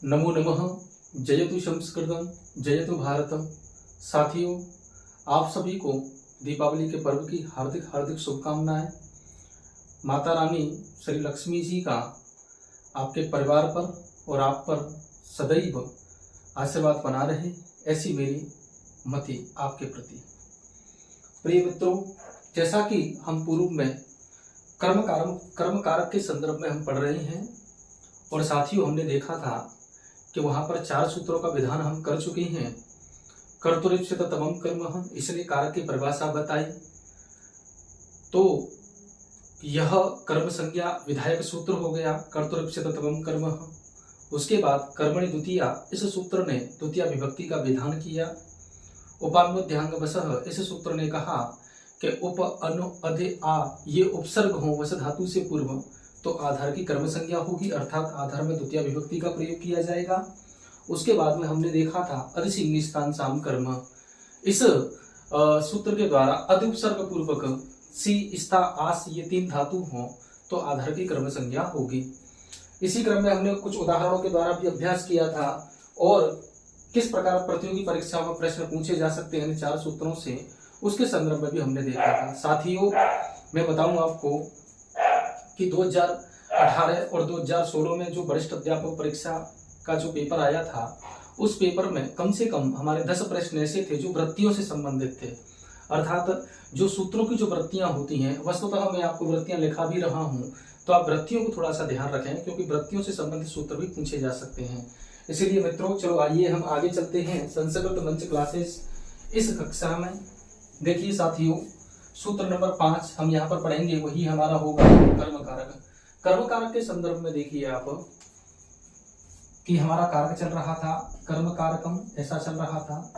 नमो नमः। जयतु संस्कृतम, जयतु भारतम। साथियों, आप सभी को दीपावली के पर्व की हार्दिक हार्दिक शुभकामनाएं। माता रानी श्री लक्ष्मी जी का आपके परिवार पर और आप पर सदैव आशीर्वाद बना रहे, ऐसी मेरी मति आपके प्रति। प्रिय मित्रों, जैसा कि हम पूर्व में कर्म कारक के संदर्भ में हम पढ़ रहे हैं और साथियों हमने देखा था कि वहां पर 4 सूत्रों का विधान हम कर चुके हैं। कर्तुरीप्सित तमम कर्म, इसलिए कारक की परिभाषा बताई। तो यह कर्म संज्ञा विधायक सूत्र हो गया, कर्तुरीप्सित तमम कर्म। उसके बाद कर्मणि द्वितीया, इस सूत्र ने द्वितीय विभक्ति का विधान किया। उपान्वध्यांग वसः, इस सूत्र ने कहा कि उप अनु अधे आ ये उपसर्ग हो वस धातु से पूर्व तो आधार की कर्म संज्ञा होगी, अर्थात आधार में द्वितीय विभक्ति का प्रयोग किया जाएगा। उसके बाद में हमने देखा था अधिसिंगनिष्ठान साम कर्म, इस सूत्र के द्वारा अधि उपसर्ग पूर्वक सी स्था आस ये 3 धातु हो तो आधार की कर्म संज्ञा होगी। इसी क्रम में हमने कुछ उदाहरणों के द्वारा भी अभ्यास किया था और किस प्रकार प्रतियोगी परीक्षाओं में प्रश्न पूछे जा सकते हैं इन 4 सूत्रों से, उसके संदर्भ में भी हमने देखा था। साथियों, मैं बताऊं आपको कि 2018 और 2016 में जो वरिष्ठ अध्यापक परीक्षा का जो पेपर आया था, उस पेपर में कम से कम हमारे 10 प्रश्न ऐसे थे जो वृत्तियों से संबंधित थे। अर्थात जो सूत्रों की जो वृत्तियां होती हैं, वस्तुतः मैं आपको वृत्तियां लिखा भी रहा हूं, तो आप वृत्तियों को थोड़ा सा ध्यान रखें क्योंकि वृत्तियों से संबंधित सूत्र भी पूछे जा सकते हैं। इसीलिए मित्रों, चलो आइए हम आगे चलते हैं संस्कृत मंच क्लासेस इस कक्षा में। देखिए साथियों, सूत्र नंबर 5 हम यहाँ पर पढ़ेंगे, वही हमारा होगा कर्म कारक। कर्म कारक के संदर्भ में देखिए आप कि हमारा कारक चल रहा था कर्म कारकम, ऐसा चल रहा था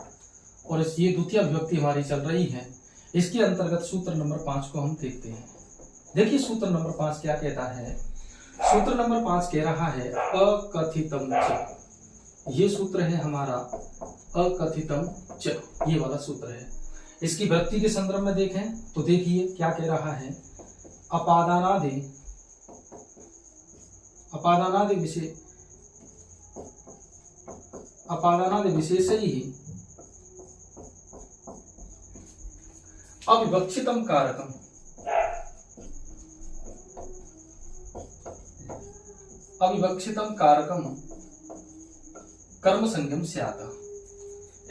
और ये द्वितीय विभक्ति हमारी चल रही है। इसके अंतर्गत सूत्र नंबर 5 को हम देखते हैं। देखिए सूत्र नंबर 5 क्या कहता है। सूत्र नंबर 5 कह रहा है अकथितम च। ये सूत्र है हमारा अकथितम च, ये वाला सूत्र है। इसकी वृत्ति के संदर्भ में देखें तो देखिए क्या कह रहा है। अपादानादि विशेष ही अविवक्षितम कारकम, कर्म संज्ञम स्यात्,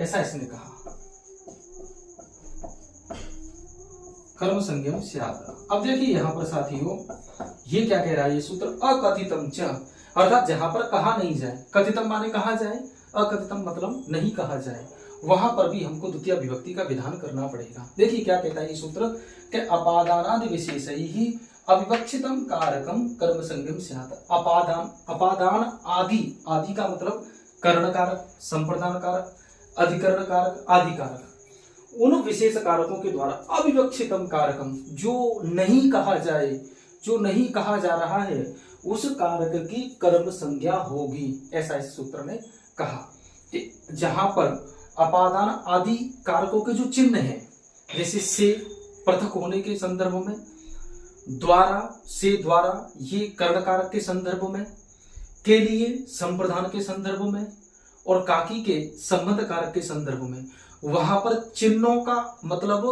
ऐसा इसने कहा, कर्म संज्ञम स्यात्। अब देखिए यहाँ पर साथियों ये क्या कह रहा है ये सूत्र, अकथितम च, अर्थात जहां पर कहा नहीं जाए, कथितम माने कहा जाए, अकथितम मतलब नहीं कहा जाए, वहां पर भी हमको द्वितीय विभक्ति का विधान करना पड़ेगा। देखिए क्या कहता है ये सूत्र कि अपादानादि विशेषैहि अविवक्षितम कारकम कर्म संज्ञम स्यात्। अपादान आदि का मतलब कर्ण कारक, संप्रदान कारक, अधिकरण कारक, आदि कारक, उन विशेष कारकों के द्वारा अविवक्षितम कारकम, जो नहीं कहा जाए, जो नहीं कहा जा रहा है, उस कारक की कर्म संज्ञा होगी, ऐसा इस सूत्र ने कहा। कि जहां पर अपादान आदि कारकों के जो चिन्ह हैं, जैसे से पृथक होने के संदर्भ में, द्वारा से द्वारा ये कर्ण कारक के संदर्भ में, के लिए संप्रदान के संदर्भ में और काकी के संबंध कारक के संदर्भ में, वहां पर चिन्हों का मतलब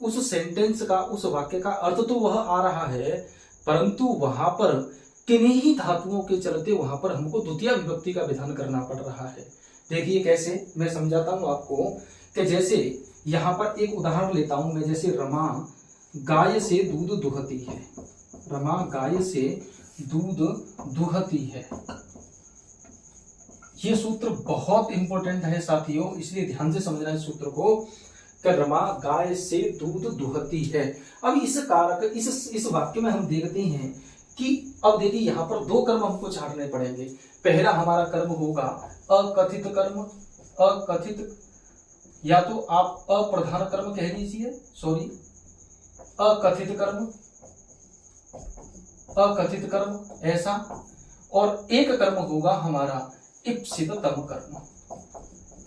उस सेंटेंस का, उस वाक्य का अर्थ तो वह आ रहा है, परंतु वहां पर किन्हीं ही धातुओं के चलते वहां पर हमको द्वितीय विभक्ति का विधान करना पड़ रहा है। देखिए कैसे, मैं समझाता हूं आपको कि जैसे यहाँ पर एक उदाहरण लेता हूं मैं, जैसे रमा गाय से दूध दुहती है, रमा गाय से दूध दुहती है। ये सूत्र बहुत इंपॉर्टेंट है साथियों, इसलिए ध्यान से समझना है सूत्र को कि रमा गाय से दूध दुहती है। अब इस कारक इस वाक्य में हम देखते हैं कि अब देखिए यहाँ पर 2 कर्म हमको छाड़ने पड़ेंगे। पहला हमारा कर्म होगा अकथित कर्म, अकथित, या तो आप अप्रधान कर्म कह लीजिए, सॉरी अकथित कर्म ऐसा, और एक कर्म होगा हमारा इप्सिततम कर्म,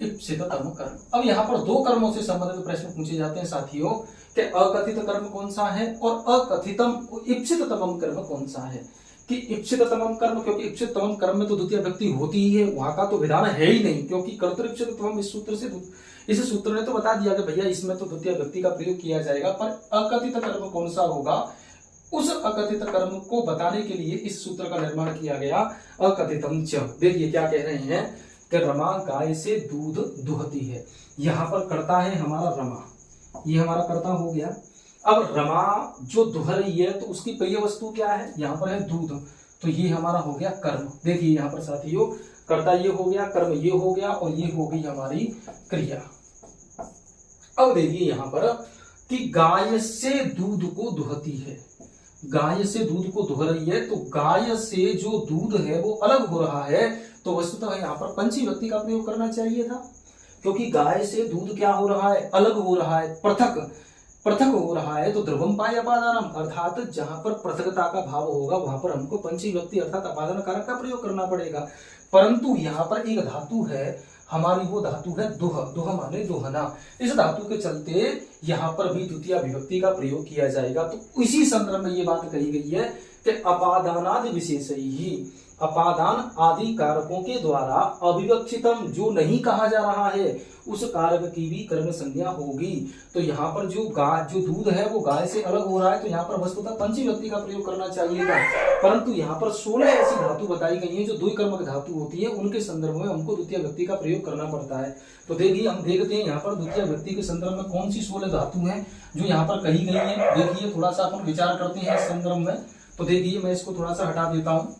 इप्सिततम कर्म। अब यहाँ पर 2 कर्मों से संबंधित प्रश्न पूछे जाते हैं साथियों कि अकथित कर्म कौन सा है और अकथितम इप्सिततम कर्म कौन सा है। कि इप्सिततमम कर्म, क्योंकि इप्सिततमम कर्म में तो द्वितीय व्यक्ति होती ही है, वहां का तो विधान है ही नहीं, क्योंकि कर्तृप्सिततमम इस सूत्र से, इस सूत्र ने तो बता दिया कि भैया इसमें तो द्वितीय व्यक्ति का प्रयोग किया जाएगा, पर अकथित कर्म कौन सा होगा, उस अकथित कर्म को बताने के लिए इस सूत्र का निर्माण किया गया, अकथितम च। देखिए क्या कह रहे हैं कि रमा गाय से दूध दुहती है, यहाँ पर कर्ता है हमारा रमा, ये हमारा कर्ता हो गया। अब रमा जो दुह रही है तो उसकी प्रिय वस्तु क्या है, यहाँ पर है दूध, तो ये हमारा हो गया कर्म। देखिए यहाँ पर साथियों कर्ता ये हो गया, कर्म ये हो गया, और ये हो गई हमारी क्रिया। अब देखिए यहाँ पर कि गाय से दूध को दुहती है, गाय से दूध को दुह रही है, तो गाय से जो दूध है वो अलग हो रहा है, तो वस्तुतः यहाँ पर पंचमी व्यक्ति का प्रयोग करना चाहिए था, क्योंकि गाय से दूध क्या हो रहा है, अलग हो रहा है, पृथक हो रहा है, तो ध्रुवम पाय अपादानम, अर्थात जहां पर पृथकता का भाव होगा वहां पर हमको पंचमी व्यक्ति अर्थात अपादान कारक का प्रयोग करना पड़ेगा। परंतु यहाँ पर एक धातु है हमारी, वो धातु है दुह, दुह माने दुहना, इस धातु के चलते यहाँ पर भी द्वितीय विभक्ति का प्रयोग किया जाएगा। तो इसी संदर्भ में ये बात कही गई है कि अपादानादि विशेष ही, अपादान आदि कारकों के द्वारा अविवक्षितम जो नहीं कहा जा रहा है उस कारक की भी कर्म संज्ञा होगी। तो यहाँ पर जो गाय जो दूध है वो गाय से अलग हो रहा है, तो यहाँ पर वस्तुतः पंचमी व्यक्ति का प्रयोग करना चाहिए था, परंतु यहाँ पर 16 ऐसी धातु बताई गई है जो द्विकर्मक धातु होती है, उनके संदर्भ में हमको द्वितीय व्यक्ति का प्रयोग करना पड़ता है। तो देखिए हम देखते हैं यहाँ पर द्वितीय व्यक्ति के संदर्भ में कौन सी 16 धातु है जो यहाँ पर कही गई है। देखिए थोड़ा सा अपन विचार करते हैं इस संदर्भ में, तो देखिए मैं इसको थोड़ा सा हटा देता हूँ।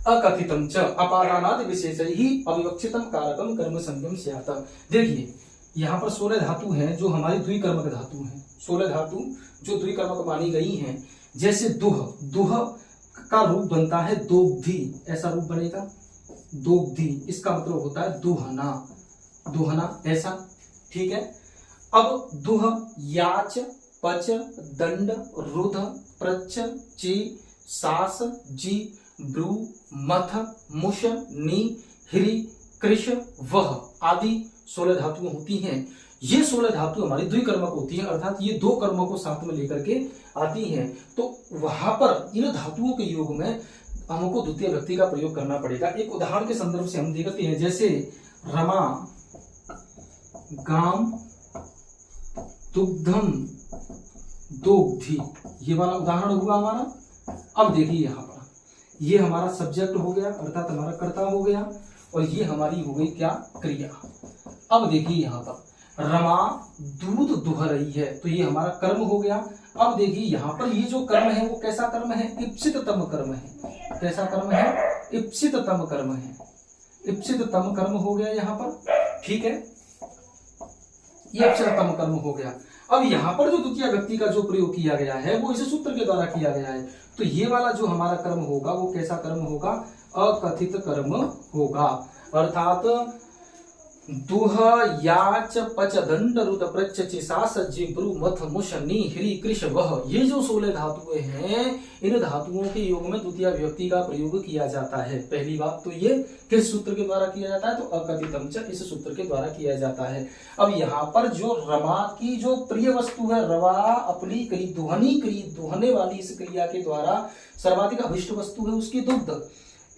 अकथितम च अपादानादि विशेषैहि अविवक्षितम कारकम कर्म संज्ञम स्यात्। देखिए यहाँ पर 16 धातु हैं जो हमारी द्विकर्मक धातु हैं, 16 धातु जो द्विकर्मक मानी गई हैं। जैसे दुह, दुह का रूप बनता है दोग्धी, ऐसा रूप बनेगा दोग्धी, इसका मतलब होता है दुहना, दुहना ऐसा, ठीक है। अब दुह याच पच दंड रुध प्रच ची सास जी ब्रू मथ मुश नी हिरी कृष वह आदि 16 धातुएं होती हैं। ये 16 धातु हमारी द्विकर्मक होती हैं, अर्थात ये दो कर्मों को साथ में लेकर के आती हैं। तो वहां पर इन धातुओं के योग में हमको द्वितीय व्यक्ति का प्रयोग करना पड़ेगा। एक उदाहरण के संदर्भ से हम देखते हैं, जैसे रमा गाम दुग्धम दोग्धी, ये वाला उदाहरण हुआ हमारा। अब देखिए यहाँ पर ये हमारा सब्जेक्ट हो गया, अर्थात हमारा कर्ता हो गया, और ये हमारी हो गई क्या, क्रिया। अब देखिए यहाँ पर रमा दूध दुह रही है, तो ये हमारा कर्म हो गया। अब देखिए यहाँ पर ये जो कर्म है वो कैसा कर्म है, इप्सिततम कर्म है। कैसा कर्म है, इप्सिततम कर्म है, इप्सिततम कर्म हो गया यहाँ पर, ठीक है, ये इप्सिततम कर्म हो गया। अब यहाँ पर जो द्वितीय व्यक्ति का जो प्रयोग किया गया है वो इस सूत्र के द्वारा किया गया है, तो ये वाला जो हमारा कर्म होगा वो कैसा कर्म होगा, अकथित कर्म होगा, अर्थात दुह याच पच दंड रुद प्रच चिसास जी ब्रू मथ मुश नी हिरी कृष वह, ये जो 16 धातुएं हैं इन धातुओं के योग में द्वितीय विभक्ति का प्रयोग किया जाता है। पहली बात तो ये किस सूत्र के द्वारा किया जाता है, तो अकथितम च इस सूत्र के द्वारा किया जाता है। अब यहाँ पर जो रमा की जो प्रिय वस्तु है, रवा अपनी दुहने वाली इस क्रिया के द्वारा सर्वाधिक अभिष्ट वस्तु है उसकी दुग्ध,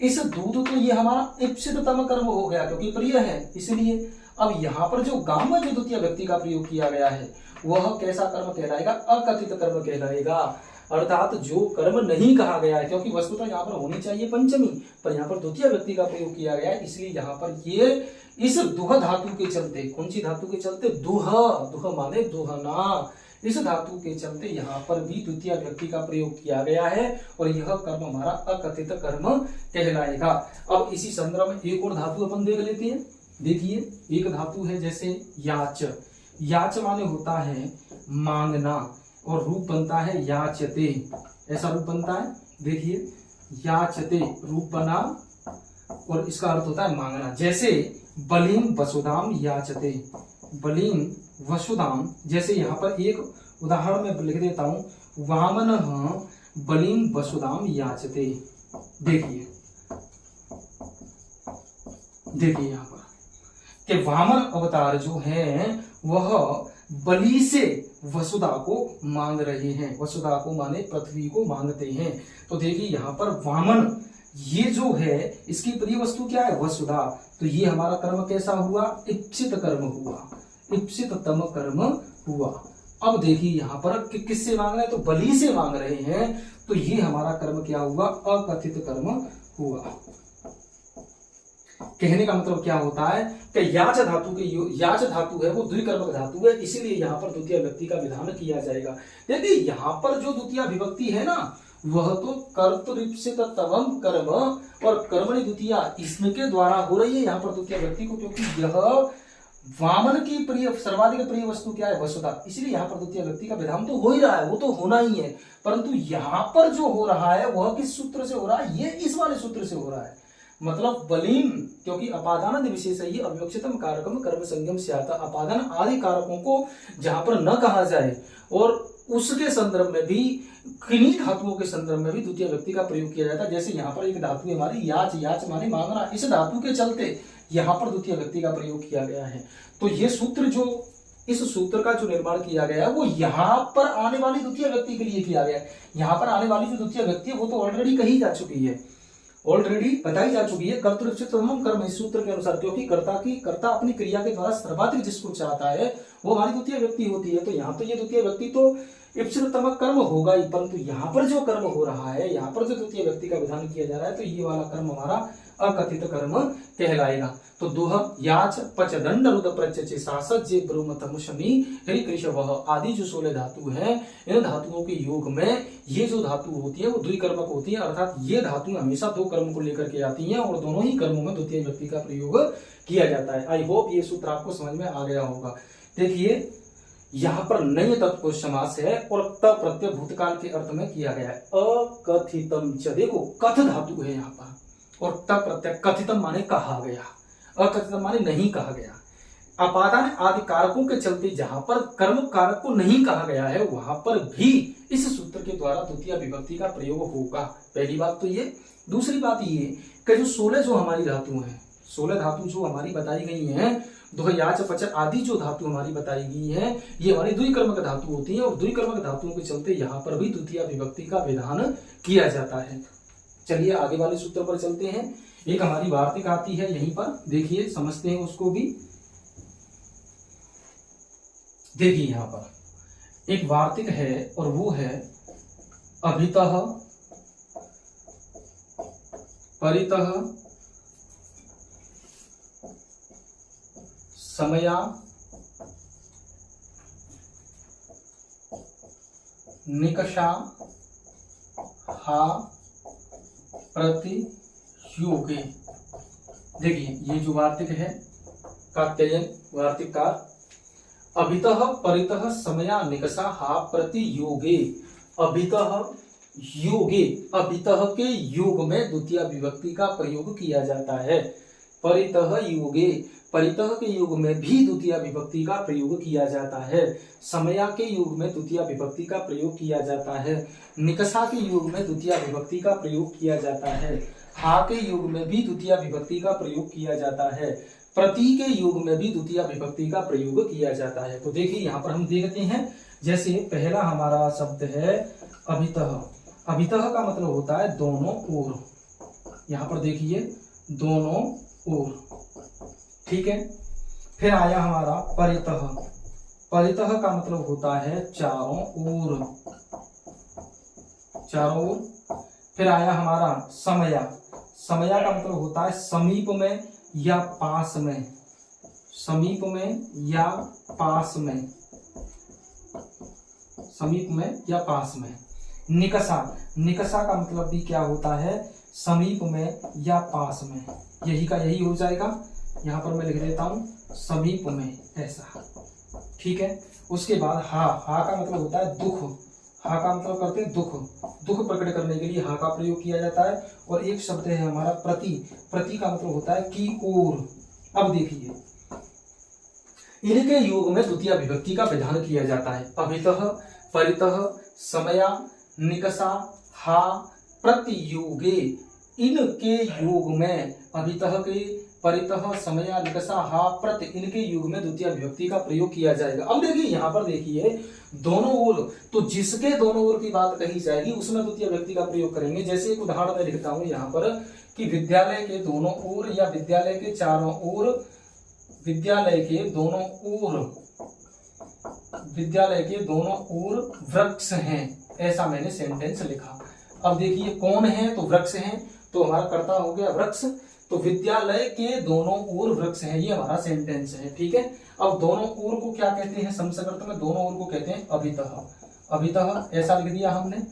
इस दूध तो ये हमारा इप्सिततम कर्म हो गया क्योंकि प्रिय है इसलिए। अब यहाँ पर जो गाम में जो द्वितीय व्यक्ति का प्रयोग किया गया है वह कैसा कर्म कहलाएगा, अकथित कर्म कहलाएगा, अर्थात जो कर्म नहीं कहा गया है, क्योंकि वस्तुतः यहाँ पर होनी चाहिए पंचमी, पर यहाँ पर द्वितीय व्यक्ति का प्रयोग किया गया है, इसलिए यहाँ पर ये इस दुह धातु के चलते, कौन सी धातु के चलते, दुह, दुह माने दुहना, इस धातु के चलते यहाँ पर भी द्वितीय व्यक्ति का प्रयोग किया गया है और यह कर्म हमारा अकथित कर्म कहलाएगा। अब इसी संदर्भ में एक और धातु अपन देख लेते हैं। देखिए एक धातु है जैसे याच, याच माने होता है मांगना और रूप बनता है याचते, ऐसा रूप बनता है। देखिए याचते रूप बना और इसका अर्थ होता है मांगना, जैसे बलिम वसुधाम याचते, बलिम वसुधाम, जैसे यहाँ पर एक उदाहरण में लिख देता हूं, वामन बलिम वसुधाम याचते। देखिए देखिए यहाँ पर कि वामन अवतार जो है वह बलि से वसुधा को मांग रहे हैं। वसुधा को माने पृथ्वी को मांगते हैं। तो देखिए यहाँ पर वामन ये जो है इसकी प्रिय वस्तु क्या है? वसुधा। तो ये हमारा कर्म कैसा हुआ? इप्सित कर्म हुआ, इप्सिततम कर्म हुआ। अब देखिए यहाँ पर किससे मांग रहे हैं? तो बलि से मांग रहे हैं। तो ये हमारा कर्म क्या हुआ? अकथित कर्म हुआ। कहने का मतलब क्या होता है कि याच धातु के याच धातु है वो द्विकर्मक धातु है, इसीलिए यहाँ पर द्वितीय विभक्ति का विधान किया जाएगा। देखिए यहाँ पर जो द्वितीय विभक्ति है ना वह तो कर्तृप्सिततमं कर्म और कर्मणि द्वितीया इसके द्वारा हो रही है यहाँ पर द्वितीय विभक्ति को, क्योंकि यह वामन की प्रिय सर्वाधिक प्रिय वस्तु क्या है? वसुधा। इसलिए यहाँ पर द्वितीय विभक्ति का विधान तो हो ही रहा है, वो तो होना ही है, परंतु यहाँ पर जो हो रहा है वह किस सूत्र से हो रहा है? ये इस वाले सूत्र से हो रहा है। मतलब बलिम, क्योंकि अपादान विशेष ही अविवक्षितम कारकम कर्म संगम से आता। अपादान आदि कारकों को जहां पर न कहा जाए और उसके संदर्भ में भी किन्हीं धातुओं के संदर्भ में भी द्वितीय व्यक्ति का प्रयोग किया जाता है। जैसे यहाँ पर एक धातु है हमारी याच, याच माने मांगना, इस धातु के चलते यहाँ पर द्वितीय व्यक्ति का प्रयोग किया गया है। तो ये सूत्र जो इस सूत्र का जो निर्माण किया गया है वो यहाँ पर आने वाली द्वितीय व्यक्ति के लिए किया गया है। यहाँ पर आने वाली जो द्वितीय व्यक्ति है वो तो ऑलरेडी कही जा चुकी है, ऑलरेडी बताई जा चुकी है। कर्तृप्सिततमं कर्म इस सूत्र के अनुसार, क्योंकि कर्ता अपनी क्रिया के द्वारा सर्वाधिक जिसको चाहता है वो हमारी द्वितीय व्यक्ति होती है। तो यहाँ तो ये द्वितीय व्यक्ति तो इप्सिततम कर्म होगा ही, परंतु यहाँ पर जो कर्म हो रहा है, यहाँ पर जो द्वितीय व्यक्ति का विधान किया जा रहा है, तो ये वाला कर्म हमारा अकथित कर्म कहलाएगा। तो दोह याच पच दंड रुद प्रत्यचे सासत जे ब्रुमतम शनि हरि कृषव आदि जो 16 धातु हैं, इन धातुओं के योग में ये जो धातु होती है वो द्विकर्मक होती है, अर्थात ये धातु हमेशा दो कर्म को लेकर के आती हैं और दोनों ही कर्मों में द्वितीय व्यक्ति का प्रयोग किया जाता है। आई होप ये सूत्र आपको समझ में आ गया होगा। देखिए यहाँ पर नय तत्पुरुष समास है और त प्रत्यय भूतकाल के अर्थ में किया गया है। अकथितम च, देखो कथ धातु है यहाँ पर और त प्रत्यय कथितम माने कहा गया, अकथितम माने नहीं कहा गया। अपादान आदि कारकों के चलते जहां पर कर्म कारक को नहीं कहा गया है वहां पर भी इस सूत्र के द्वारा द्वितीय विभक्ति का प्रयोग होगा। पहली बात तो ये। दूसरी बात ये कि जो 16 जो हमारी धातु हैं, 16 धातु जो हमारी बताई गई हैं, दोह याच पच आदि जो धातु हमारी बताई गई है, ये हमारी द्विकर्मक धातु होती है और द्विकर्मक धातुओं के चलते यहाँ पर भी द्वितीय विभक्ति का विधान किया जाता है। चलिए आगे वाले सूत्र पर चलते हैं। एक हमारी वार्तिक आती है यहीं पर, देखिए समझते हैं उसको भी। देखिए यहाँ पर एक वार्तिक है और वो है अभितः परितः समया निकषा हा प्रति योगे। देखिए ये जो वार्तिक है कात्यायन वार्तिककार, अभितः परितः समया निकषा हा प्रति योगे। अभितः योगे, अभितः के योग में द्वितीय विभक्ति का प्रयोग किया जाता है। परितः योगे, परितः के योग में भी द्वितीय विभक्ति का प्रयोग किया जाता है। समया के योग में द्वितीय विभक्ति का प्रयोग किया जाता है। निकषा के योग में द्वितीय विभक्ति का प्रयोग किया जाता है। हा के योग में भी द्वितीय विभक्ति का प्रयोग किया जाता है। प्रति के योग में भी द्वितीय विभक्ति का प्रयोग किया जाता है। तो देखिए यहाँ पर हम देखते हैं, जैसे पहला हमारा शब्द है अभितः। अभितः का मतलब होता है दोनों ओर। यहाँ पर देखिए दोनों ओर, ठीक है। फिर आया हमारा परितः। परितः का मतलब होता है चारों ओर, चारों ओर। फिर आया हमारा समया। समया का मतलब होता है समीप में या पास में, समीप में या पास में, समीप में या पास में। निकषा, निकषा का मतलब भी क्या होता है? समीप में या पास में। यही का यही हो जाएगा। यहाँ पर मैं लिख देता हूँ समीप में, ऐसा, ठीक है। उसके बाद हा। हा का मतलब होता है दुख। हा का मतलब करते हैं दुख, दुख प्रकट करने के लिए हा का प्रयोग किया जाता है। और एक शब्द है हमारा प्रति। प्रति का मतलब होता है की ओर। अब देखिए इनके योग में द्वितीय विभक्ति का विधान किया जाता है। अभितः परितः समया निकषा हा प्रति योगे। इनके योग में, अभितः के परितः समया निकषा हा प्रत इनके युग में द्वितीय विभक्ति का प्रयोग किया जाएगा। अब देखिए यहाँ पर देखिए दोनों ओर, तो जिसके दोनों ओर की बात कही जाएगी उसमें द्वितीय विभक्ति का प्रयोग करेंगे। जैसे एक उदाहरण मैं लिखता हूं यहाँ पर कि विद्यालय के दोनों ओर या विद्यालय के चारों ओर, विद्यालय के दोनों ओर वृक्ष हैं, ऐसा मैंने सेंटेंस लिखा। अब देखिए कौन है, तो वृक्ष हैं, तो हमारा कर्ता हो गया वृक्ष, तो विद्यालय के दोनों ओर वृक्ष हैं, ये हमारा सेंटेंस है। ठीक है, अब दोनों ओर को क्या कहते हैं, संस्कृत में दोनों ओर को कहते हैं अभितः, अभितः ऐसा लिख दिया हमने।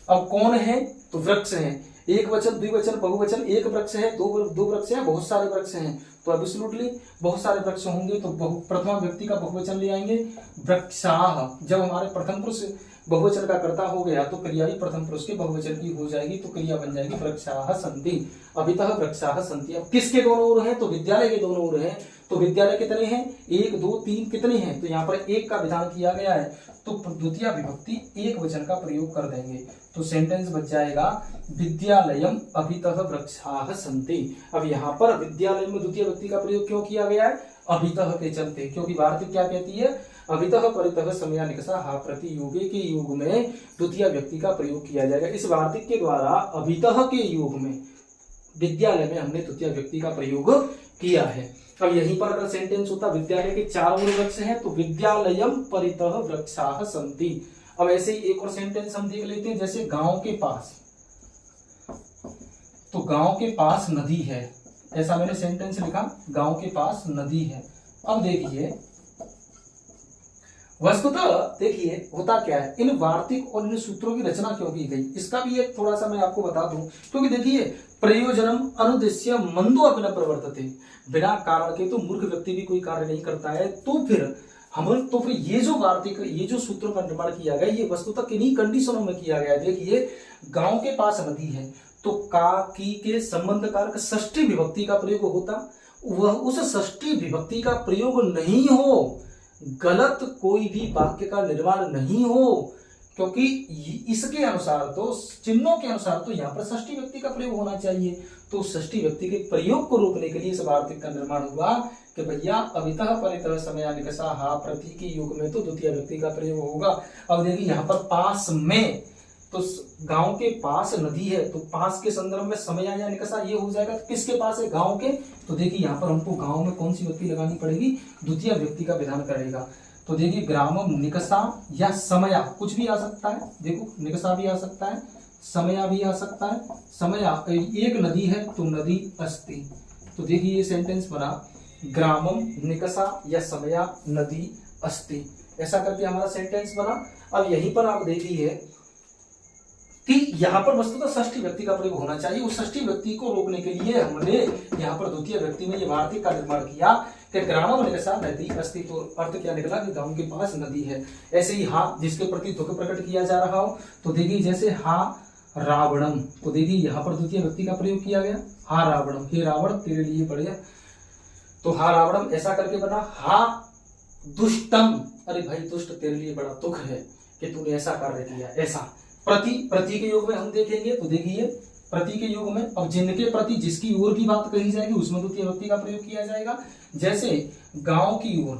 अब कौन है, तो वृक्ष हैं, एक वचन द्विवचन बहुवचन, एक वृक्ष है, दो वृक्ष है, बहुत सारे वृक्ष हैं, तो एब्सोल्युटली बहुत सारे वृक्ष होंगे तो प्रथमा व्यक्ति का बहुवचन ले आएंगे वृक्षाः। जब हमारे प्रथम पुरुष बहुवचन का कर्ता हो गया तो क्रिया भी प्रथम पुरुष के बहुवचन की हो जाएगी, तो क्रिया बन जाएगी वृक्षाः सन्ति, अभितः वृक्षाः सन्ति। अब किसके दोनों ओर हैं, तो विद्यालय के दोनों ओर हैं, तो विद्यालय कितने हैं, 1 2 3 कितने हैं, तो यहाँ पर एक का विधान किया गया है, तो द्वितीय विभक्ति एक वचन का प्रयोग कर देंगे, तो सेंटेंस बच जाएगा विद्यालयम अभितः वृक्षाः सन्ति। अब यहाँ पर विद्यालय में द्वितीय विभक्ति का प्रयोग क्यों किया गया है, अभितः के चलते, क्योंकि वार्तिक क्या कहती है, अभितः परितः समया निकषा हा प्रति योगे के योग में द्वितीय व्यक्ति का प्रयोग किया जाएगा। इस वार्तिक के द्वारा अभितः के योग में विद्यालय में हमने द्वितीय व्यक्ति का प्रयोग किया है। अब यहीं पर अगर सेंटेंस होता विद्यालय के चारों ओर वृक्ष हैं, तो विद्यालयम परितः वृक्षाः सन्ति। अब ऐसे ही एक और सेंटेंस हम देख लेते हैं, जैसे गांव के पास, तो गांव के पास नदी है, ऐसा मैंने सेंटेंस लिखा, गांव के पास नदी है। अब देखिए वस्तुतः देखिए होता क्या है, इन वार्तिक और इन सूत्रों की रचना क्यों की गई, इसका भी एक थोड़ा सा मैं आपको बता दूं, क्योंकि देखिए प्रयोजनम अनुद्देश्य मंदो अपना प्रवर्तते, बिना कारण के तो मूर्ख व्यक्ति भी कोई कार्य नहीं करता है, तो फिर ये जो वार्तिक, ये जो सूत्रों का निर्माण किया गया, ये वस्तुतः किन्हीं कंडीशनों में किया गया है। देखिए गांव के पास नदी है, तो का की के संबंध कारक षष्ठी विभक्ति का प्रयोग होता, वह उस षष्ठी विभक्ति का प्रयोग नहीं हो, गलत कोई भी वाक्य का निर्माण नहीं हो, क्योंकि इसके अनुसार तो चिन्हों के अनुसार तो यहाँ पर षष्ठी व्यक्ति का प्रयोग होना चाहिए, तो षष्ठी व्यक्ति के प्रयोग को रोकने के लिए इस वार्तिक का निर्माण हुआ कि भैया अभितः परितः समया निकषा हा प्रति के युग में तो द्वितीय व्यक्ति का प्रयोग होगा। अब देखिए यहाँ पर पास में, तो गांव के पास नदी है, तो पास के संदर्भ में समया या निकषा ये हो जाएगा, तो किसके पास है, गांव के, तो देखिए यहाँ पर हमको गांव में कौन सी व्यक्ति लगानी पड़ेगी, द्वितीय व्यक्ति का विधान करेगा। तो देखिए ग्रामम निकषा या समया, कुछ भी आ सकता है, देखो निकषा भी आ सकता है, समया भी आ सकता है, समया एक नदी है तो नदी अस्ति, तो देखिए ये सेंटेंस बना ग्रामम निकषा या समया नदी अस्ति, ऐसा करके हमारा सेंटेंस बना। अब यहीं पर आप देखिए कि यहाँ पर वस्तुतः षष्ठी व्यक्ति का प्रयोग होना चाहिए, उस षष्ठी व्यक्ति को रोकने के लिए हमने यहाँ पर द्वितीय व्यक्ति में ये वार्तिक का निर्माण किया कि ग्रामम निकषा नदी अस्ति, तो अर्थ क्या निकला कि गांव के पास नदी है। ऐसे ही हा जिसके प्रति दुख प्रकट किया जा रहा हो, तो देखिए जैसे हा रावणम, तो देखिए यहाँ पर द्वितीय व्यक्ति का प्रयोग किया गया, हा रावणम, हे रावण तेरे लिए बढ़िया, तो हा रावणम ऐसा करके बना। हा दुष्टम, अरे भाई दुष्ट तेरे लिए बड़ा दुख है कि तूने ऐसा कार्य किया, ऐसा। प्रति के योग में हम देखेंगे, तो देखिए प्रति के योग में अब जिनके प्रति जिसकी ओर की बात कही जाएगी उसमें द्वितीय व्यक्ति का प्रयोग किया जाएगा। जैसे गांव की ओर,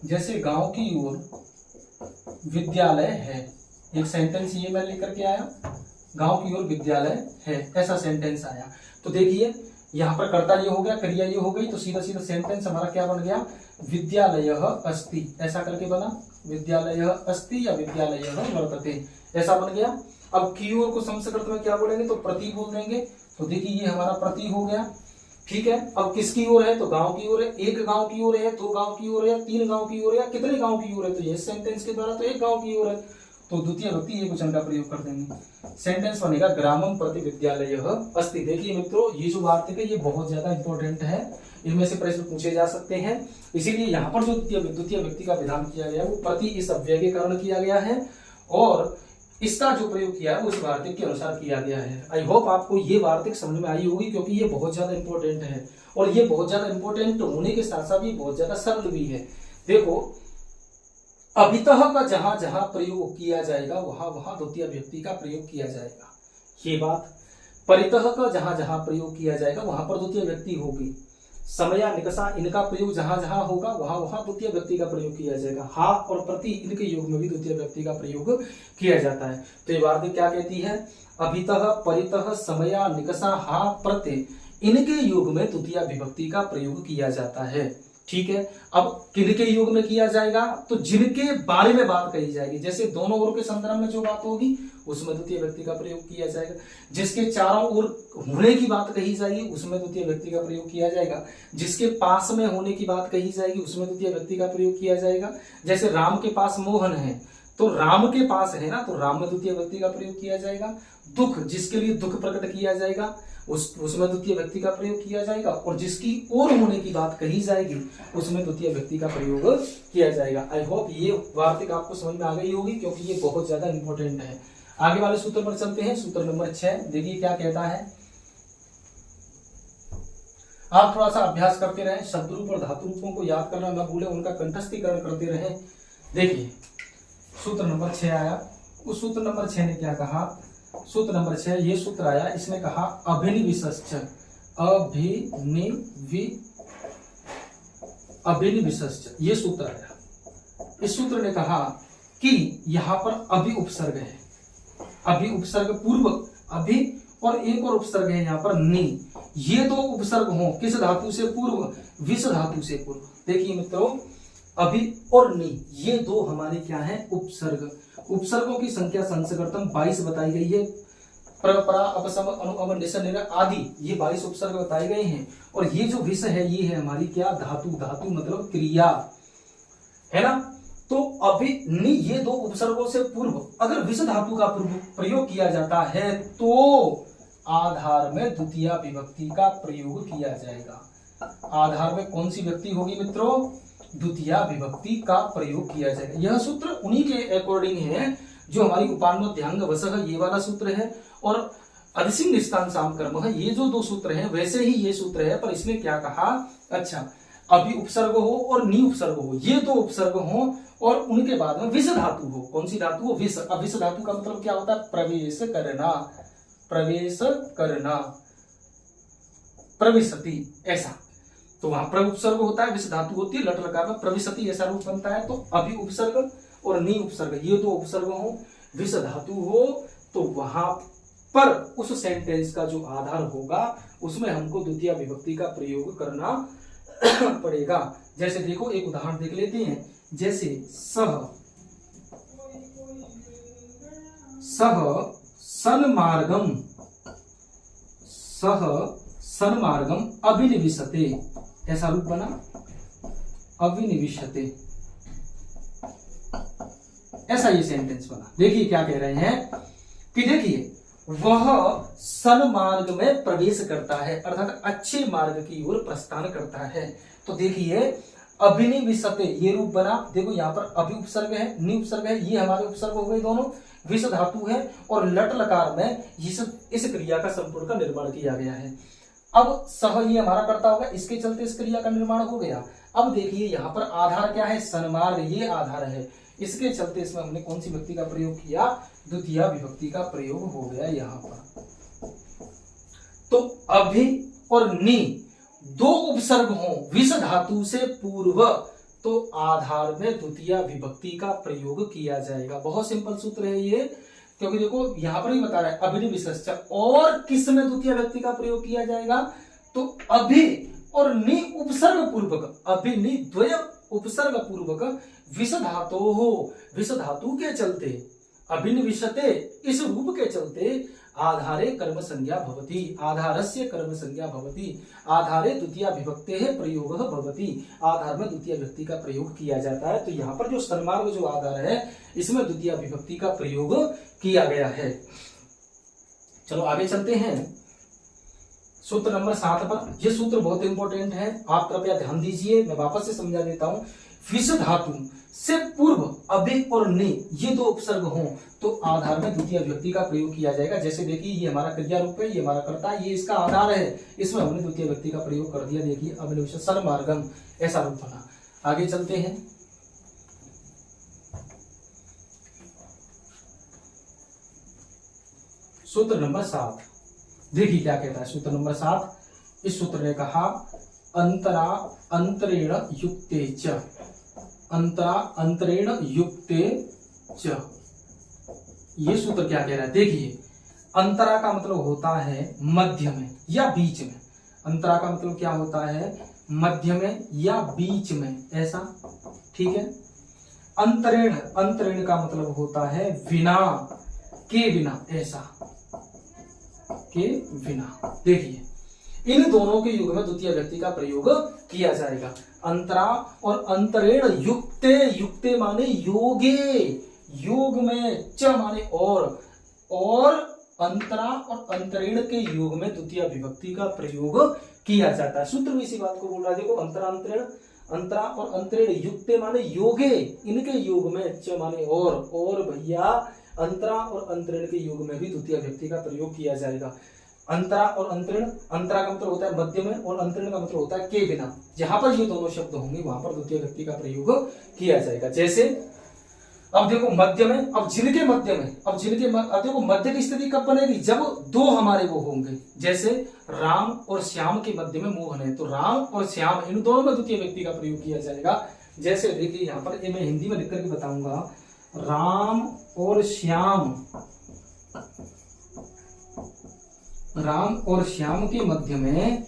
जैसे गांव की ओर विद्यालय है, एक सेंटेंस ये मैं लेकर के आया, गांव की ओर विद्यालय है, ऐसा सेंटेंस आया, तो देखिए यहाँ पर कर्ता ये हो गया, क्रिया ये हो गई, तो सीधा सीधा सेंटेंस हमारा क्या बन गया, विद्यालयः अस्ति, ऐसा करके बना विद्यालयः अस्ति या विद्यालयः वर्तते, ऐसा बन गया। अब की ओर को संस्कृत में क्या बोलेंगे, तो प्रति बोल देंगे, तो देखिए ये हमारा प्रति हो गया, ठीक है। अब किसकी ओर है, तो गांव की ओर है, एक गांव की ओर है, दो गांव की ओर है, तीन गांव की ओर है, कितने गांव की ओर है, तो ये सेंटेंस के द्वारा तो एक गांव की ओर है, तो द्वितीय व्यक्ति एक वचन का प्रयोग कर देंगे, सेंटेंस बनेगा ग्रामम प्रति विद्यालयः अस्ति। देखिए मित्रों ये जो वार्तिक है ये बहुत ज्यादा इंपॉर्टेंट है, इनमें से प्रश्न पूछे जा सकते हैं, इसीलिए यहाँ पर जो द्वितीय व्यक्ति का विधान किया गया है वो प्रति इस अव्यय के कारण किया गया है, और इसका जो प्रयोग किया है वो इस वार्तिक के अनुसार किया गया है। आई होप आपको ये वार्तिक समझ में आई होगी, क्योंकि ये बहुत ज्यादा इंपॉर्टेंट है, और ये बहुत ज्यादा इंपॉर्टेंट होने के साथ साथ ये बहुत ज्यादा सरल भी है। देखो अभितः का जहां जहां प्रयोग किया जाएगा वहां वहां द्वितीय व्यक्ति का प्रयोग किया जाएगा, ये बात परितः का जहां जहां प्रयोग किया जाएगा वहां पर द्वितीय व्यक्ति होगी। समया निकषा इनका प्रयोग जहां जहां होगा वहां वहां द्वितीय व्यक्ति का प्रयोग किया जाएगा। हा और प्रति इनके योग में भी द्वितीय व्यक्ति का प्रयोग किया जाता है। तो ये वार्तिक क्या कहती है, अभितः परितः समया निकषा हा प्रति इनके योग में द्वितीय विभक्ति का प्रयोग किया जाता है। ठीक है, अब किनके योग में किया जाएगा, तो जिनके बारे में बात कही जाएगी, जैसे दोनों ओर के संदर्भ में जो बात होगी उसमें द्वितीय व्यक्ति का प्रयोग किया जाएगा। जिसके चारों ओर होने की बात कही जाएगी उसमें द्वितीय व्यक्ति का प्रयोग किया जाएगा। जिसके पास में होने की बात कही जाएगी उसमें द्वितीय व्यक्ति का प्रयोग किया जाएगा। जैसे राम के पास मोहन है तो राम के पास है ना, तो राम में द्वितीय व्यक्ति का प्रयोग किया जाएगा। दुख, जिसके लिए दुख प्रकट किया जाएगा उसमें द्वितीय व्यक्ति का प्रयोग किया जाएगा। और जिसकी ओर होने की बात कही जाएगी उसमें द्वितीय व्यक्ति का प्रयोग किया जाएगा। आई होप ये वार्तिक आपको समझ में आ गई होगी, क्योंकि ये बहुत ज्यादा इंपॉर्टेंट है। आगे वाले सूत्र पर चलते हैं। सूत्र नंबर 6 देखिए क्या कहता है। आप थोड़ा सा अभ्यास करते रहें, शब्द रूप और धातु रूपों को याद करना न भूलें, उनका कंठस्थीकरण करते रहें। देखिए सूत्र नंबर 6 आया। उस सूत्र नंबर 6 ने क्या कहा, सूत्र नंबर 6 ये सूत्र आया, इसने कहा अभिनिविष्ट, अभिनिविष्ट ये सूत्र आया। इस सूत्र ने कहा कि यहां पर अभि उपसर्ग है, अभि उपसर्ग पूर्व, अभि और एक और उपसर्ग है यहाँ पर नि, ये दो उपसर्ग हो किस धातु से पूर्व, विष धातु से पूर्व। देखिए मित्रों अभि और नि ये दो हमारे क्या है उपसर्ग। उपसर्गों की संख्या संस्कृतम 22 बताई गई है। परपरा अपसम अनुअव निस निर आदि ये 22 उपसर्ग बताए गए हैं। और ये जो विष है ये है हमारी क्या धातु, धातु मतलब क्रिया है ना। तो अभि नि ये दो उपसर्गों से पूर्व अगर विष धातु का प्रयोग किया जाता है तो आधार में द्वितीय विभक्ति का प्रयोग किया जाएगा। आधार में कौन सी व्यक्ति होगी मित्रों, द्वितीय विभक्ति का प्रयोग किया जाएगा। यह सूत्र उन्हीं के अकॉर्डिंग है जो हमारी उपान्नोध्यांग वसह ये वाला सूत्र है और अधिसिंग निस्तान साम कर्म है, ये जो दो सूत्र हैं वैसे ही ये सूत्र है। पर इसने क्या कहा, अच्छा अभि उपसर्ग हो और नि उपसर्ग हो, ये दो उपसर्ग हो और उनके बाद में विष धातु हो। कौन सी धातु हो, विष। अब विष धातु का मतलब क्या होता है, प्रवेश करना, प्रवेश करना, प्रविशति ऐसा। तो वहां प्रव उपसर्ग होता है, विष धातु होती है, लट लकार में प्रविशति ऐसा रूप बनता है। तो अभि उपसर्ग और नि उपसर्ग ये दो उपसर्ग हो, विष धातु हो, तो वहां पर उस सेंटेंस का जो आधार होगा उसमें हमको द्वितीय विभक्ति का प्रयोग करना पड़ेगा। जैसे देखो एक उदाहरण देख लेते हैं। जैसे सह सन्मार्गम, सह सन्मार्गम अभिनिविशते ऐसा रूप बना, अभिनिविशते ऐसा ये सेंटेंस बना। देखिए क्या कह रहे हैं कि देखिए वह सन्मार्ग में प्रवेश करता है, अर्थात अच्छे मार्ग की ओर प्रस्थान करता है। तो देखिए अभिनिविशते ये रूप बना। देखो यहाँ पर अभि उपसर्ग है, नि उपसर्ग है, ये हमारे उपसर्ग हो गए दोनों, विष धातु है और लट लकार में इस क्रिया का संपूर्ण का निर्माण किया गया है। अब सह ये हमारा करता होगा, इसके चलते इस क्रिया का निर्माण हो गया। अब देखिए यहाँ पर आधार क्या है, सन्मार्ग ये आधार है, इसके चलते इसमें हमने कौन सी विभक्ति का प्रयोग किया, द्वितीय विभक्ति का प्रयोग हो गया यहाँ पर। तो अभि और नि दो उपसर्ग हो विष धातु से पूर्व तो आधार में द्वितीय विभक्ति का प्रयोग किया जाएगा। बहुत सिंपल सूत्र है ये, क्योंकि देखो यहां पर ही बता रहा है अभिनिविशश्च, और किस में द्वितीय विभक्ति का प्रयोग किया जाएगा, तो अभि और नि उपसर्ग पूर्वक, अभि नि द्वय उपसर्ग पूर्वक विष धातु हो, विष धातु के चलते अभिनिविशते इस रूप के चलते आधारे कर्म संज्ञा भवति, आधारस्य कर्म संज्ञा भवति, आधारे द्वितीय विभक्तेः प्रयोगः भवति, आधार में द्वितीय विभक्ति का प्रयोग किया जाता है। तो यहाँ पर जो सन्मार्ग जो आधार है इसमें द्वितीय विभक्ति का प्रयोग किया गया है। चलो आगे चलते हैं सूत्र नंबर 7 पर। यह सूत्र बहुत इंपॉर्टेंट है, आप कृपया ध्यान दीजिए, मैं वापस से समझा देता हूं। विष धातु से पूर्व अभि और नि ये दो उपसर्ग हों तो आधार में द्वितीय विभक्ति का प्रयोग किया जाएगा। जैसे देखिए ये हमारा क्रिया रूप है, ये हमारा कर्ता, ये इसका आधार है, इसमें हमने द्वितीय विभक्ति का प्रयोग कर दिया। देखिए अभिनिविश सन्मार्गम ऐसा रूप बना। आगे चलते हैं। सूत्र नंबर 7 देखिए क्या कहता है सूत्र नंबर 7। इस सूत्र ने कहा अंतरा अंतरेण युक्ते च, अंतरा अंतरेण युक्ते च। ये सूत्र क्या कह रहा है? देखिए अंतरा का मतलब होता है मध्य में या बीच में। अंतरा का मतलब क्या होता है? मध्य में या बीच में, ऐसा, ठीक है। अंतरेण, अंतरेण का मतलब होता है बिना, के बिना, ऐसा, के बिना। देखिए इन दोनों के युग में द्वितीय व्यक्ति का प्रयोग किया जाएगा। अंतरा और अंतरेण युक्ते, युक्ते माने योगे, योग में, च माने और अंतरा और अंतरेण के योग में द्वितीय विभक्ति का प्रयोग किया जाता है। सूत्र में इसी बात को बोल रहा है। देखो अंतरा अंतरेण, अंतरा और अंतरेण युक्ते माने योगे, इनके योग में, च माने और भैया अंतरा और अंतरेण के योग में भी द्वितीय व्यक्ति का प्रयोग किया जाएगा। अंतरा और अंतरेण, अंतरा का मतलब होता है मध्य में और अंतरेण का मतलब होता है के बिना। जहां पर ये दोनों शब्द होंगे वहां पर द्वितीय व्यक्ति का प्रयोग किया जाएगा। जैसे अब देखो मध्य में, अब जिनके मध्य में, अब देखो मध्य की स्थिति कब बनेगी? जब दो हमारे वो होंगे। जैसे राम और श्याम के मध्य में मोहन है, तो राम और श्याम इन दोनों में द्वितीय व्यक्ति का प्रयोग किया जाएगा। जैसे देखिए यहाँ पर मैं हिंदी में लिख करके बताऊंगा, राम और श्याम, राम और श्याम के मध्य में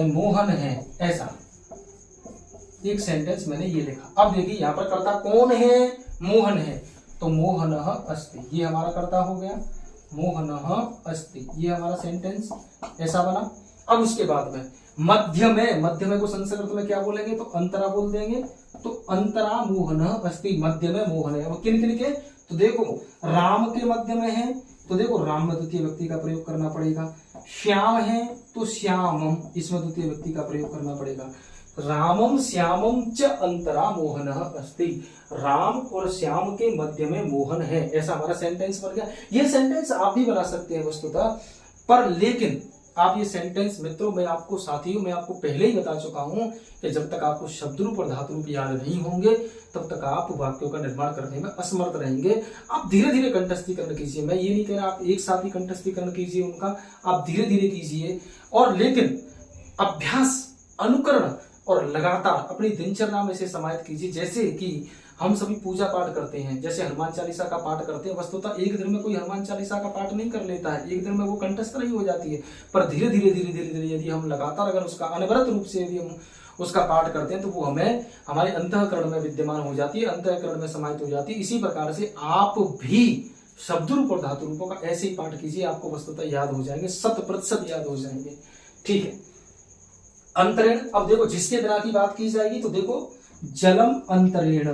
मोहन है, ऐसा एक सेंटेंस मैंने ये लिखा। अब देखिए यहाँ पर कर्ता कौन है? मोहन है, तो मोहन अस्ति, ये हमारा कर्ता हो गया, मोहन अस्ति, ये हमारा सेंटेंस ऐसा बना। अब उसके बाद में मध्य में को संस्कृत में क्या बोलेंगे? तो अंतरा बोल देंगे। तो अंतरा मोहन अस्ति, मध्य में मोहन है। अब किन किन के? तो देखो राम के मध्य में है, तो देखो राम में द्वितीय व्यक्ति का प्रयोग करना पड़ेगा। श्याम है तो श्यामम, इसमें द्वितीय व्यक्ति का प्रयोग करना पड़ेगा। रामम श्यामम च अंतरा मोहन अस्ति, राम और श्याम के मध्य में मोहन है, ऐसा हमारा सेंटेंस बन गया। ये सेंटेंस आप भी बना सकते हैं वस्तुतः, पर लेकिन आप ये सेंटेंस मित्रों, मैं आपको साथियों, मैं आपको पहले ही बता चुका हूं कि जब तक आपको शब्द रूप और धातु रूप याद नहीं होंगे तब तक आप वाक्यों का निर्माण करने में असमर्थ रहेंगे। आप धीरे धीरे कंठस्थीकरण कीजिए। मैं ये नहीं कह रहा आप एक साथ ही कंठस्थीकरण कीजिए उनका, आप धीरे धीरे कीजिए। और लेकिन अभ्यास, अनुकरण और लगातार अपनी दिनचर्या में से समाहित कीजिए। जैसे कि हम सभी पूजा पाठ करते हैं, जैसे हनुमान चालीसा का पाठ करते हैं। वस्तुतः एक दिन में कोई हनुमान चालीसा का पाठ नहीं कर लेता है, एक दिन में वो कंठस्थ नहीं हो जाती है, पर धीरे धीरे यदि हम लगातार अगर उसका अनवरत रूप से यदि हम उसका पाठ करते हैं तो वो हमें हमारे अंतःकरण में विद्यमान हो जाती है, अंतःकरण में समाहित हो जाती है। इसी प्रकार से आप भी शब्द रूप और धातु रूपों का ऐसे ही पाठ कीजिए, आपको वस्तुतः याद हो जाएंगे, 100% याद हो जाएंगे। ठीक है। अंतरेण, अब देखो जिसके बिना की बात की जाएगी, तो देखो जलम अंतरेण,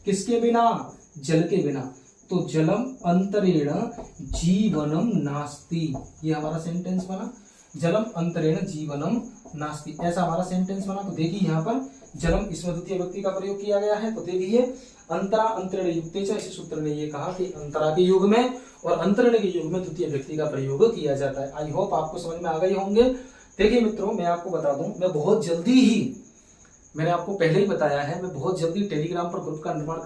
किसके बिना? जल के बिना। तो जलम अंतरेण जीवनम नास्ति, ये हमारा सेंटेंस बना। जलम अंतरेण जीवनम नास्ति, ऐसा हमारा सेंटेंस बना। तो देखिए यहाँ पर जलम, इसमें द्वितीय व्यक्ति का प्रयोग किया गया है। तो देखिए अंतरा अंतरेण युक्ते च, इस सूत्र ने ये कहा कि अंतरा के युग में और अंतरेण के युग में द्वितीय व्यक्ति का प्रयोग किया जाता है। आई होप आपको समझ में आ गए होंगे। देखिए मित्रों, मैं आपको बता दूं, मैं बहुत जल्दी ही, मैंने आपको पहले ही बताया है, मैं बहुत जल्दी टेलीग्राम पर ग्रुप का निर्माण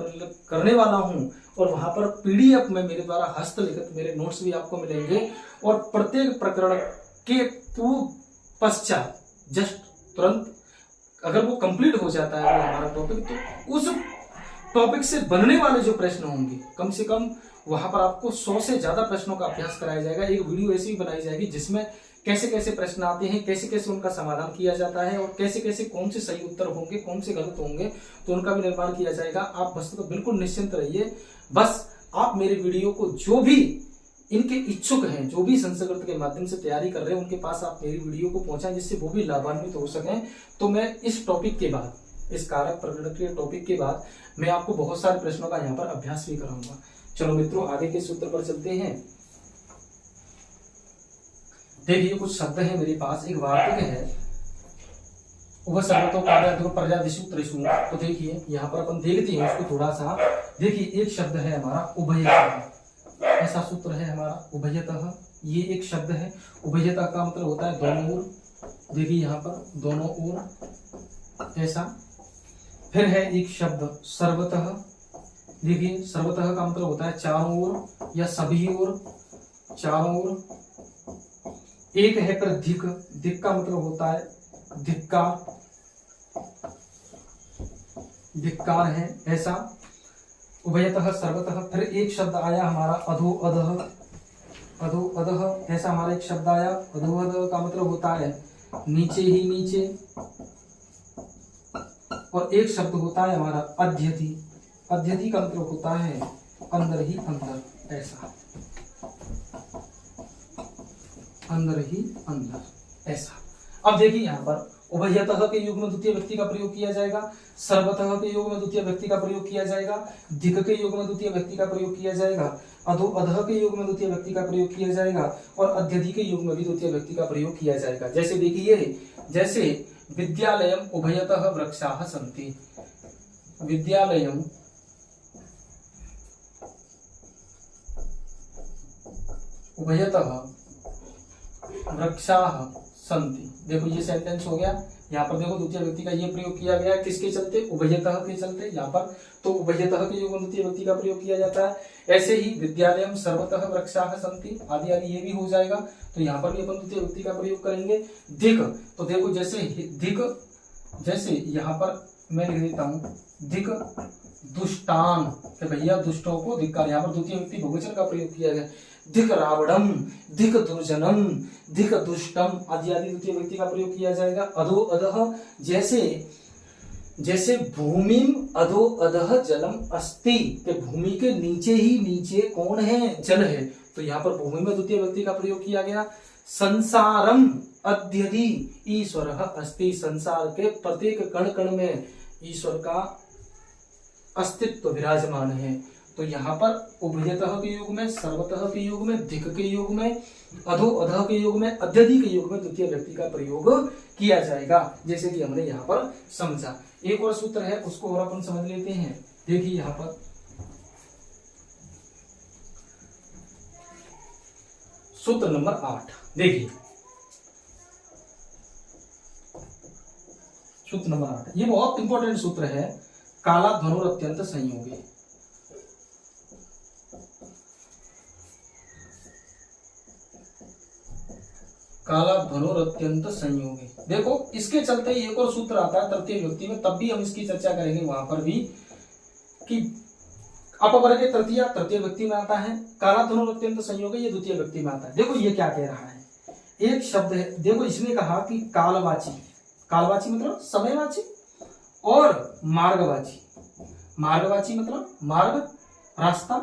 करने वाला हूं और वहां पर पीडीएफ में मेरे द्वारा हस्तलिखित मेरे नोट्स भी आपको मिलेंगे। और प्रत्येक प्रकरण के पश्चात जस्ट तुरंत अगर वो कंप्लीट हो जाता है हमारा टॉपिक, तो उस टॉपिक से बनने वाले जो प्रश्न होंगे, कम से कम वहां पर आपको 100 से ज्यादा प्रश्नों का अभ्यास कराया जाएगा। एक वीडियो ऐसी भी बनाई जाएगी जिसमें कैसे कैसे प्रश्न आते हैं, कैसे कैसे उनका समाधान किया जाता है और कैसे कैसे कौन से सही उत्तर होंगे, कौन से गलत होंगे, तो उनका भी निर्माण किया जाएगा। आप बस तो बिल्कुल निश्चिंत रहिए। बस आप मेरे वीडियो को, जो भी इनके इच्छुक हैं, जो भी संस्कृत के माध्यम से तैयारी कर रहे हैं, उनके पास आप मेरी वीडियो को पहुंचाएं जिससे वो भी लाभान्वित हो सकें। तो मैं इस टॉपिक के बाद, इस कारक प्रकरण के टॉपिक के बाद मैं आपको बहुत सारे प्रश्नों का यहाँ पर अभ्यास भी कराऊंगा। चलो मित्रों, आगे के सूत्र पर चलते हैं। देखिए कुछ शब्द है मेरे पास, एक वार्तिक है, वह शब्दों का प्रजादिशु त्रिशु। तो देखिए यहाँ पर अपन देखते हैं उसको थोड़ा सा। देखिए एक शब्द है हमारा उभयतः, ऐसा सूत्र है हमारा उभयतः। ये एक शब्द है। उभयतः का मतलब होता है दोनों ओर। देखिए यहाँ पर दोनों ओर, ऐसा। फिर है एक शब्द सर्वतः। देखिए सर्वतः का मतलब होता है चारों ओर या सभी ओर। चारों ओर, एक है पर धिक, धिक का मतलब होता है धिक्कार, धिक्कार है ऐसा। उभयतः सर्वतः, फिर एक शब्द आया हमारा अधो अधः, अधो अधः ऐसा हमारा एक शब्द आया। अधो अधः का मतलब होता है नीचे ही नीचे, और एक शब्द होता है हमारा अध्यधि, अध्यधि का मतलब होता है अंदर ही अंदर, ऐसा अंदर ही अंदर ऐसा। अब देखिए यहाँ पर उभयतः के युग में द्वितीय व्यक्ति का प्रयोग किया जाएगा, सर्वतः के युग में द्वितीय व्यक्ति का प्रयोग किया जाएगा, धिक के युग में द्वितीय व्यक्ति का प्रयोग किया जाएगा, अधो अधः के युग में द्वितीय व्यक्ति का प्रयोग किया जाएगा, और अध्यधि के युग में भी द्वितीय व्यक्ति का प्रयोग किया जाएगा। जैसे देखिए, जैसे विद्यालयम उभयतः वृक्षाः सन्ति, विद्यालयम उभयतः वृक्षाः सन्ति। देखो ये सेंटेंस हो गया। यहाँ पर देखो द्वितीय व्यक्ति का ये प्रयोग किया गया किसके चलते, उभयतः के चलते। यहाँ पर तो उभयतः के युग में द्वितीय व्यक्ति का प्रयोग किया जाता है। ऐसे ही विद्यालयम सर्वतः वृक्षाः सन्ति आदि आदि ये भी हो जाएगा। तो यहाँ पर भी अपन द्वितीय व्यक्ति का प्रयोग करेंगे। धिक, तो देखो जैसे धिक, जैसे यहाँ पर मैं लिख देता हूँ धिक दुष्टान, कि भैया दुष्टों को धिक्कार। यहाँ पर द्वितीय व्यक्ति बहुवचन का प्रयोग किया गया। धिक रावणम, धिक दुर्जनम, धिक दुष्टम आदि आदि द्वितीय व्यक्ति का प्रयोग किया जाएगा। अधो अधः, जैसे जैसे भूमि अधो अधः जलम अस्ति, कि भूमि के नीचे ही नीचे कौन है, जल है। तो यहाँ पर भूमि में द्वितीय व्यक्ति का प्रयोग किया गया। संसारम अध्यधि ईश्वरः अस्ति, संसार के प्रत्येक कण कण में ईश्वर का अस्तित्व विराजमान है। तो यहाँ पर उभयतः के युग में, सर्वतः के युग में, धिक के युग में, अधो अधः के युग में, अध्यधि के युग में द्वितीय व्यक्ति का प्रयोग किया जाएगा, जैसे कि हमने यहाँ पर समझा। एक और सूत्र है उसको और अपन समझ लेते हैं। देखिए यहाँ पर सूत्र नंबर 8, देखिए सूत्र नंबर 8, ये बहुत इंपॉर्टेंट सूत्र है। काला धनुर अत्यंत संयोगी, काला धनुर अत्यंत संयोगी। देखो इसके चलते एक और सूत्र आता है तृतीय व्यक्ति में, तब भी हम इसकी चर्चा करेंगे वहां पर भी, कि अपवर्ग तृतीय व्यक्ति में आता है, काला धनुर अत्यंत संयोगी ये द्वितीय व्यक्ति में आता है। देखो ये क्या कह रहा है, एक शब्द है, देखो इसने कहा कि कालवाची, कालवाची मतलब समयवाची, और मार्गवाची, मार्गवाची मतलब मार्ग रास्ता,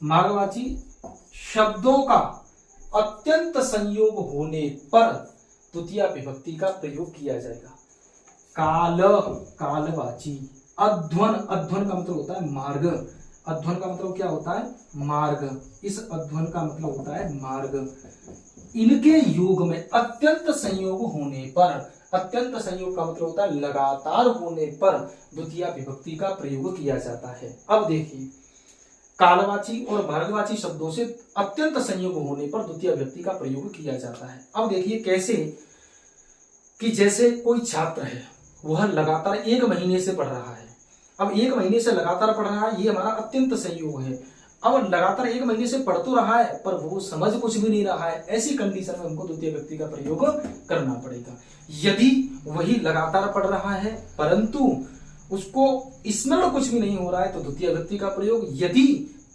मार्गवाची शब्दों का अत्यंत संयोग होने पर द्वितीय विभक्ति का प्रयोग किया जाएगा। काल, कालवाची, अध्वन, अध्वन का मतलब होता है मार्ग, अध्वन का मतलब क्या होता है, मार्ग, इस अध्वन का मतलब होता है मार्ग। इनके योग में अत्यंत संयोग होने पर, अत्यंत संयोग का मतलब होता है लगातार होने पर द्वितीय विभक्ति का प्रयोग किया जाता है। अब देखिए कालवाची और मार्गवाची शब्दों से अत्यंत संयोग होने पर द्वितीय व्यक्ति का प्रयोग किया जाता है। अब देखिए कैसे, कि जैसे कोई छात्र है वह लगातार 1 महीने से पढ़ रहा है। अब 1 महीने से लगातार पढ़ रहा है, ये हमारा अत्यंत संयोग है। अब लगातार 1 महीने से पढ़ तो रहा है पर वो समझ कुछ भी नहीं रहा है, ऐसी कंडीशन में हमको द्वितीय व्यक्ति का प्रयोग करना पड़ेगा। यदि वही लगातार पढ़ रहा है परंतु उसको स्मरण कुछ भी नहीं हो रहा है तो द्वितीय व्यक्ति का प्रयोग। यदि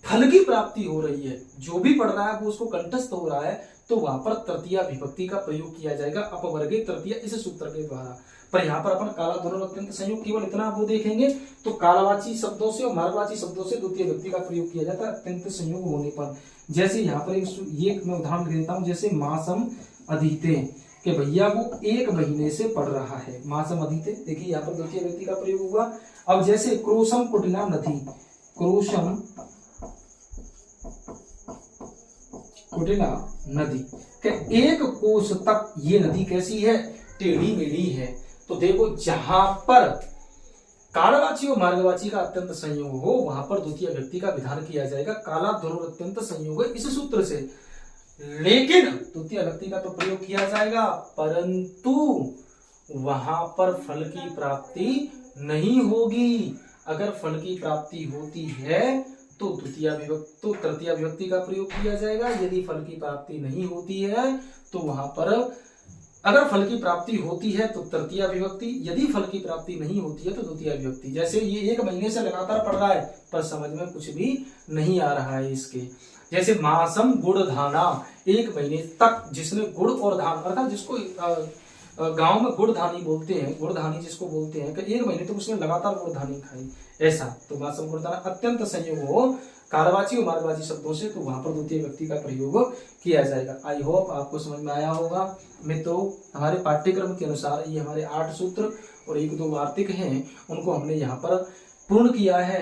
फल की प्राप्ति हो रही है, जो भी पढ़ रहा है वो उसको कंठस्थ हो रहा है, तो वहां पर तृतीय विभक्ति का प्रयोग किया जाएगा, अपवर्गे तृतीय, इस सूत्र के द्वारा। पर यहाँ पर अपन काला धनुर अत्यंत संयोग केवल इतना वो देखेंगे, तो कालवाची शब्दों से और मार्गवाची शब्दों से द्वितीय व्यक्ति का प्रयोग किया जाता है अत्यंत संयोग होने पर। जैसे यहाँ पर ये मैं उदाहरण देता हूँ, जैसे मासम अधीते, कि भैया वो 1 महीने से पढ़ रहा है, मासम अधीते, देखिए यहाँ पर द्वितीय व्यक्ति का प्रयोग हुआ। अब जैसे क्रोशम कुटिला नदी, क्रोशम कुटिला नदी, के 1 कोस तक ये नदी कैसी है, टेढ़ी मेढ़ी है। तो देखो जहां पर कालवाची और मार्गवाची का अत्यंत संयोग हो वहां पर द्वितीय व्यक्ति का विधान किया जाएगा, काला धनुर अत्यंत संयोग है, इस सूत्र से। लेकिन द्वितीय व्यक्ति का तो प्रयोग किया जाएगा परंतु वहां पर फल की प्राप्ति नहीं होगी। अगर फल की प्राप्ति होती है तो तृतीया विभक्ति का प्रयोग किया जाएगा। यदि फल की प्राप्ति नहीं होती है तो वहां पर, अगर फल की प्राप्ति होती है तो तृतीया विभक्ति, यदि फल की प्राप्ति नहीं होती है तो द्वितीया विभक्ति। जैसे ये 1 महीने से लगातार पढ़ रहा है पर समझ में कुछ भी नहीं आ रहा है इसके। जैसे मासम गुड़ धाना, 1 महीने तक जिसने गुड़ और धान, अर्थात जिसको गांव में गुड़धानी बोलते हैं, गुड़धानी जिसको बोलते हैं, कि 1 महीने तक उसने लगातार गुड़धानी खाई, ऐसा। तो मासम गुड़ धाना अत्यंत संयोग हो कारवाची और मार्गवाची शब्दों से, तो वहां पर द्वितीय व्यक्ति का प्रयोग किया जाएगा। आई होप आपको समझ में आया होगा मित्रों। हमारे पाठ्यक्रम के अनुसार ये हमारे 8 सूत्र और 1-2 वार्तिक हैं, उनको हमने यहाँ पर पूर्ण किया है।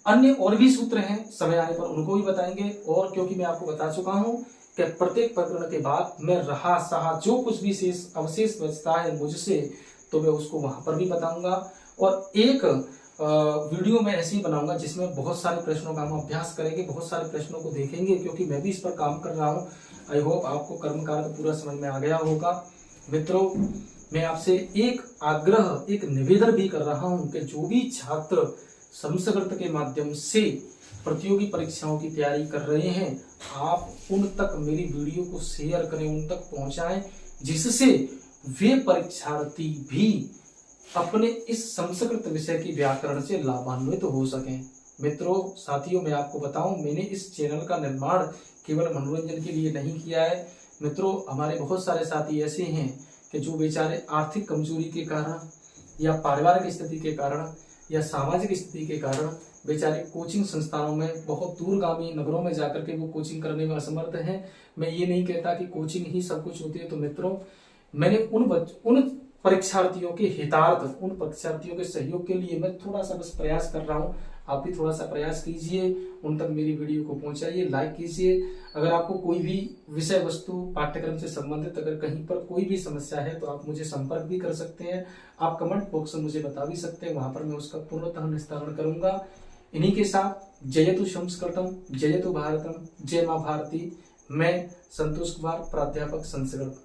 अन्य और भी सूत्र हैं, समय आने पर उनको भी बताएंगे। और क्योंकि मैं आपको बता चुका हूँ कि प्रत्येक प्रकरण के बाद मैं रहा सहा जो कुछ भी अवशेष बचता है मुझसे, तो मैं उसको वहां पर भी बताऊंगा। और एक वीडियो में ऐसे ही बनाऊंगा जिसमें बहुत सारे प्रश्नों का हम अभ्यास करेंगे, बहुत सारे प्रश्नों को देखेंगे, क्योंकि मैं भी इस पर काम कर रहा हूँ। आई होप आपको कर्म कार्य पूरा समझ में आ गया होगा। मित्रों, मैं आपसे एक आग्रह, एक निवेदन भी कर रहा हूँ कि जो भी छात्र संस्कृत के माध्यम से प्रतियोगी परीक्षाओं की तैयारी कर रहे हैं, आप उन तक मेरी वीडियो को शेयर करें, उन तक पहुंचाएं, जिससे वे परीक्षार्थी भी अपने इस संस्कृत विषय की व्याकरण से लाभान्वित हो सकें। मित्रों, साथियों, मैं आपको बताऊं, मैंने इस चैनल का निर्माण केवल मनोरंजन के लिए नहीं किया है। मित्रों, हमारे बहुत सारे साथी ऐसे हैं कि जो बेचारे आर्थिक कमजोरी के कारण या पारिवारिक स्थिति के कारण या सामाजिक स्थिति के कारण बेचारे कोचिंग संस्थानों में, बहुत दूरगामी नगरों में जाकर के वो कोचिंग करने में असमर्थ हैं। मैं ये नहीं कहता कि कोचिंग ही सब कुछ होती है। तो मित्रों, मैंने उन परीक्षार्थियों के हितार्थ, उन परीक्षार्थियों के सहयोग के लिए मैं थोड़ा सा बस प्रयास कर रहा हूँ। आप भी थोड़ा सा प्रयास कीजिए, उन तक मेरी वीडियो को पहुंचाइए, लाइक कीजिए। अगर आपको कोई भी विषय वस्तु पाठ्यक्रम से संबंधित अगर कहीं पर कोई भी समस्या है तो आप मुझे संपर्क भी कर सकते हैं। आप कमेंट बॉक्स में मुझे बता भी सकते हैं, वहां पर मैं उसका पूर्णतः निस्तारण करूंगा। इन्हीं के साथ जयतु संस्कृतम, जयतु भारतम, जय मां भारती। मैं संतोष कुमार, प्राध्यापक संस्कृत।